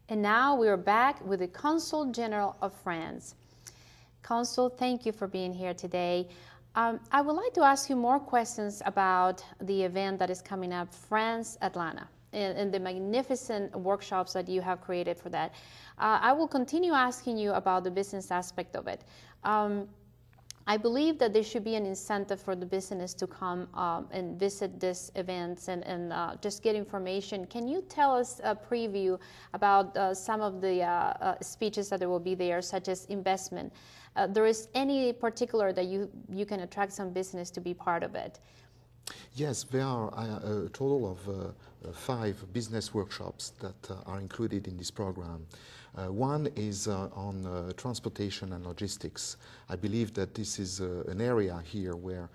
And now we are back with the Consul General of France. Consul, thank you for being here today. I would like to ask you more questions about the event that is coming up, France Atlanta, and the magnificent workshops that you have created for that. I will continue asking you about the business aspect of it. I believe that there should be an incentive for the business to come and visit these events and just get information. Can you tell us a preview about some of the speeches that there will be there, such as investment? There is any particular that you can attract some business to be part of it? Yes, there are a total of 5 business workshops that are included in this program. One is on transportation and logistics. I believe that this is an area here where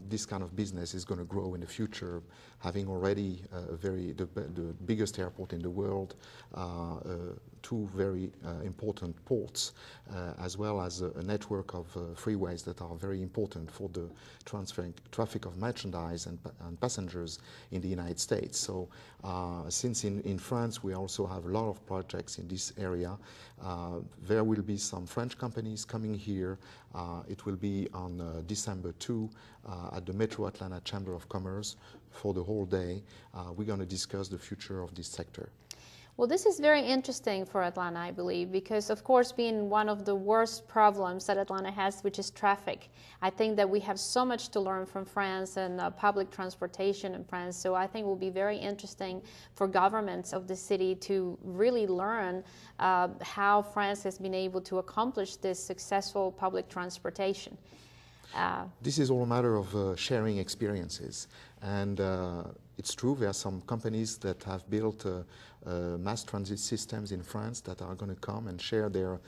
this kind of business is going to grow in the future, having already the biggest airport in the world, 2 very important ports, as well as a network of freeways that are very important for the traffic of merchandise and passengers in the United States. So since in France we also have a lot of projects in this area, there will be some French companies coming here. It will be on December 2 at the Metro Atlanta Chamber of Commerce for the whole day. We're going to discuss the future of this sector. Well, this is very interesting for Atlanta, I believe, because, of course, being one of the worst problems that Atlanta has, which is traffic, I think that we have so much to learn from France and public transportation in France. So I think it will be very interesting for governments of the city to really learn how France has been able to accomplish this successful public transportation. This is all a matter of sharing experiences. And it's true, there are some companies that have built mass transit systems in France that are going to come and share their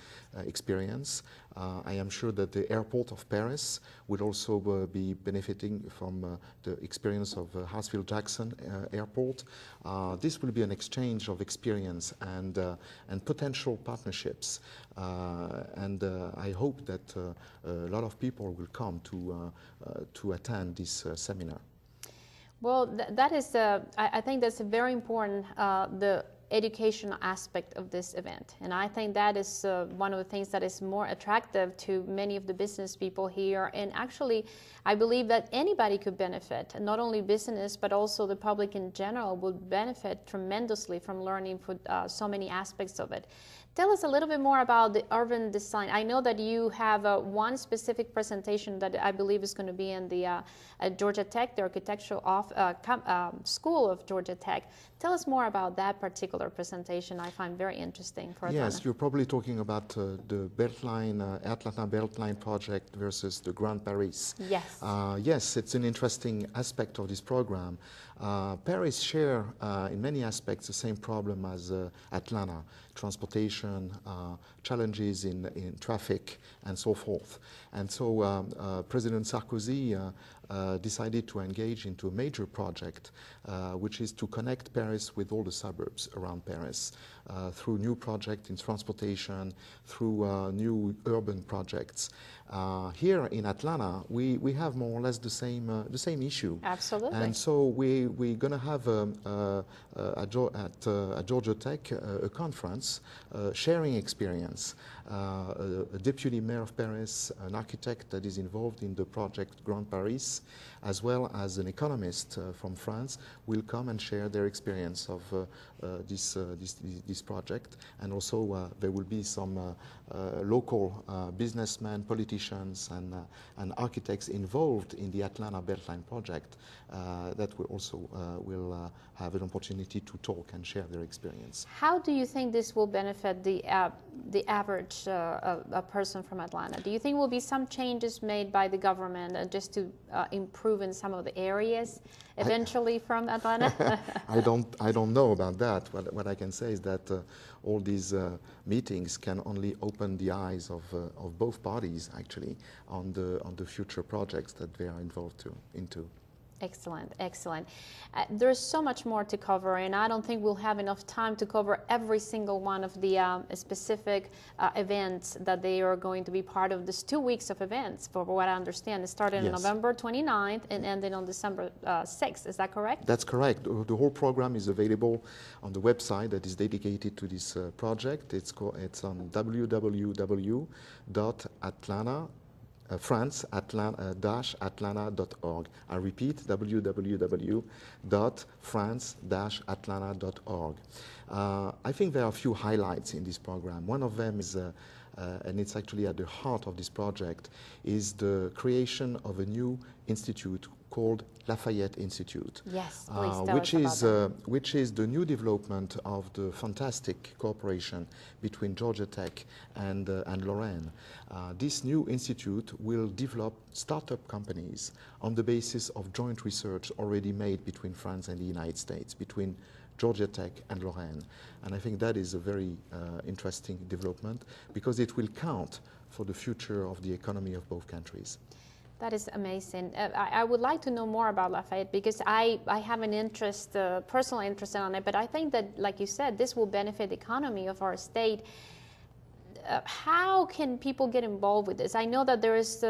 experience. I am sure that the airport of Paris will also be benefiting from the experience of Hartsfield-Jackson Airport. This will be an exchange of experience and potential partnerships. I hope that a lot of people will come to attend this seminar. Well, that is, I think that's a very important, the educational aspect of this event. And I think that is one of the things that is more attractive to many of the business people here. And actually, I believe that anybody could benefit, and not only business, but also the public in general would benefit tremendously from learning for so many aspects of it. Tell us a little bit more about the urban design. I know that you have one specific presentation that I believe is going to be in the at Georgia Tech, the architectural school of Georgia Tech. Tell us more about that particular presentation. I find very interesting for Atlanta. Yes, you're probably talking about the Beltline, Atlanta Beltline project versus the Grand Paris. Yes. Yes, it's an interesting aspect of this program. Paris share in many aspects the same problem as Atlanta: transportation, challenges in traffic, and so forth. And so President Sarkozy decided to engage into a major project, which is to connect Paris with all the suburbs around Paris through new projects in transportation, through new urban projects. Here in Atlanta, we have more or less the same issue. Absolutely. And so we're going to have at Georgia Tech a conference sharing experience. A deputy mayor of Paris, an architect that is involved in the project Grand Paris, as well as an economist from France, will come and share their experience of this project. And also there will be some local businessmen, politicians, and architects involved in the Atlanta Beltline project that will also have an opportunity to talk and share their experience. How do you think this will benefit the average a person from Atlanta? Do you think will be some changes made by the government just to improve in some of the areas eventually from Atlanta? I don't know about that. What I can say is that all these meetings can only open the eyes of both parties actually on the future projects that they are involved into. Excellent, excellent. There's so much more to cover, and I don't think we'll have enough time to cover every single one of the specific events that they are going to be part of this 2 weeks of events, for what I understand. It started on Yes. November 29th and ended on December 6th. Is that correct? That's correct. The whole program is available on the website that is dedicated to this project. It's on france-atlanta.org. I repeat, www.france-atlanta.org. I think there are a few highlights in this program. One of them is, and it's actually at the heart of this project, is the creation of a new institute called Lafayette Institute. Yes, please tell us which is the new development of the fantastic cooperation between Georgia Tech and Lorraine. This new institute will develop startup companies on the basis of joint research already made between France and the United States, between Georgia Tech and Lorraine. And I think that is a very interesting development because it will count for the future of the economy of both countries. That is amazing. I would like to know more about Lafayette because I have an interest, personal interest in it, but I think that, like you said, this will benefit the economy of our state. How can people get involved with this? I know that there is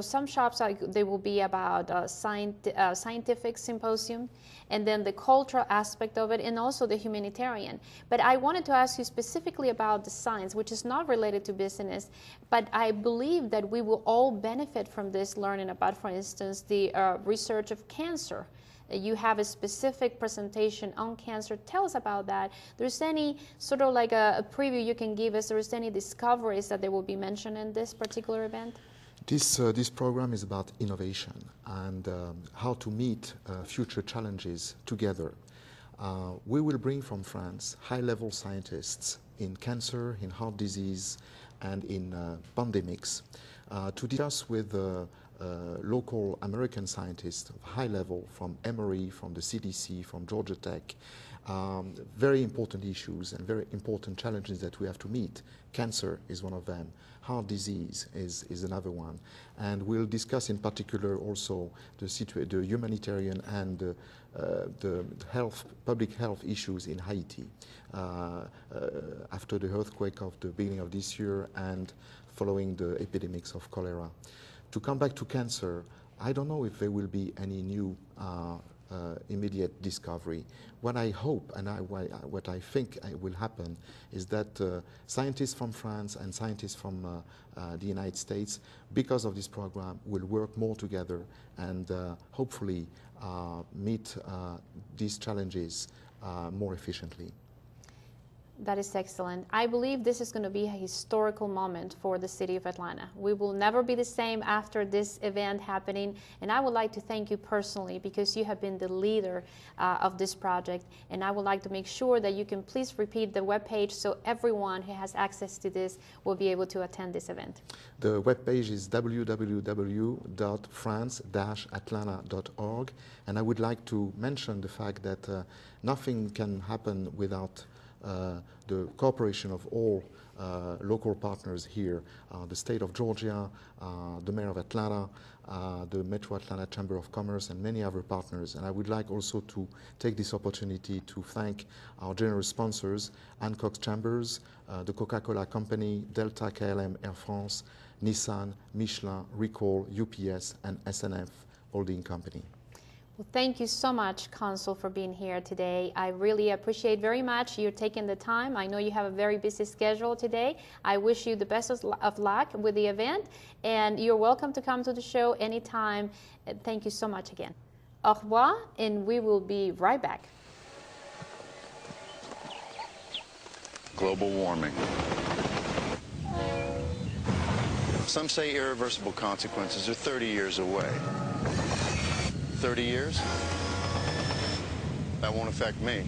some shops, they will be about scientific symposium, and then the cultural aspect of it, and also the humanitarian. But I wanted to ask you specifically about the science, which is not related to business, but I believe that we will all benefit from this learning about, for instance, the research of cancer. You have a specific presentation on cancer. Tell us about that. There's any sort of like a preview you can give us? There's any discoveries that they will be mentioned in this particular event? This program is about innovation and how to meet future challenges together. We will bring from France high-level scientists in cancer, in heart disease, and in pandemics to discuss with local American scientists of high level from Emory, from the CDC, from Georgia Tech, very important issues and very important challenges that we have to meet. Cancer is one of them. Heart disease is another one. And we'll discuss in particular also the humanitarian and the public health issues in Haiti after the earthquake of the beginning of this year and following the epidemics of cholera. To come back to cancer, I don't know if there will be any new immediate discovery. What I hope and what I think will happen is that scientists from France and scientists from the United States, because of this program, will work more together and hopefully meet these challenges more efficiently. That is excellent. I believe this is going to be a historical moment for the city of Atlanta. We will never be the same after this event happening, and I would like to thank you personally because you have been the leader of this project, and I would like to make sure that you can please repeat the webpage so everyone who has access to this will be able to attend this event. The webpage is www.france-atlanta.org, and I would like to mention the fact that nothing can happen without the cooperation of all local partners here, the state of Georgia, the mayor of Atlanta, the Metro Atlanta Chamber of Commerce, and many other partners. And I would like also to take this opportunity to thank our general sponsors, Hancock's Chambers, the Coca-Cola Company, Delta, KLM, Air France, Nissan, Michelin, Recall, UPS, and SNF Holding Company. Well, thank you so much, Consul, for being here today. I really appreciate very much you taking the time. I know you have a very busy schedule today. I wish you the best of luck with the event, and you're welcome to come to the show anytime. Thank you so much again. Au revoir, and we will be right back. Global warming. Some say irreversible consequences are 30 years away. 30 years? That won't affect me.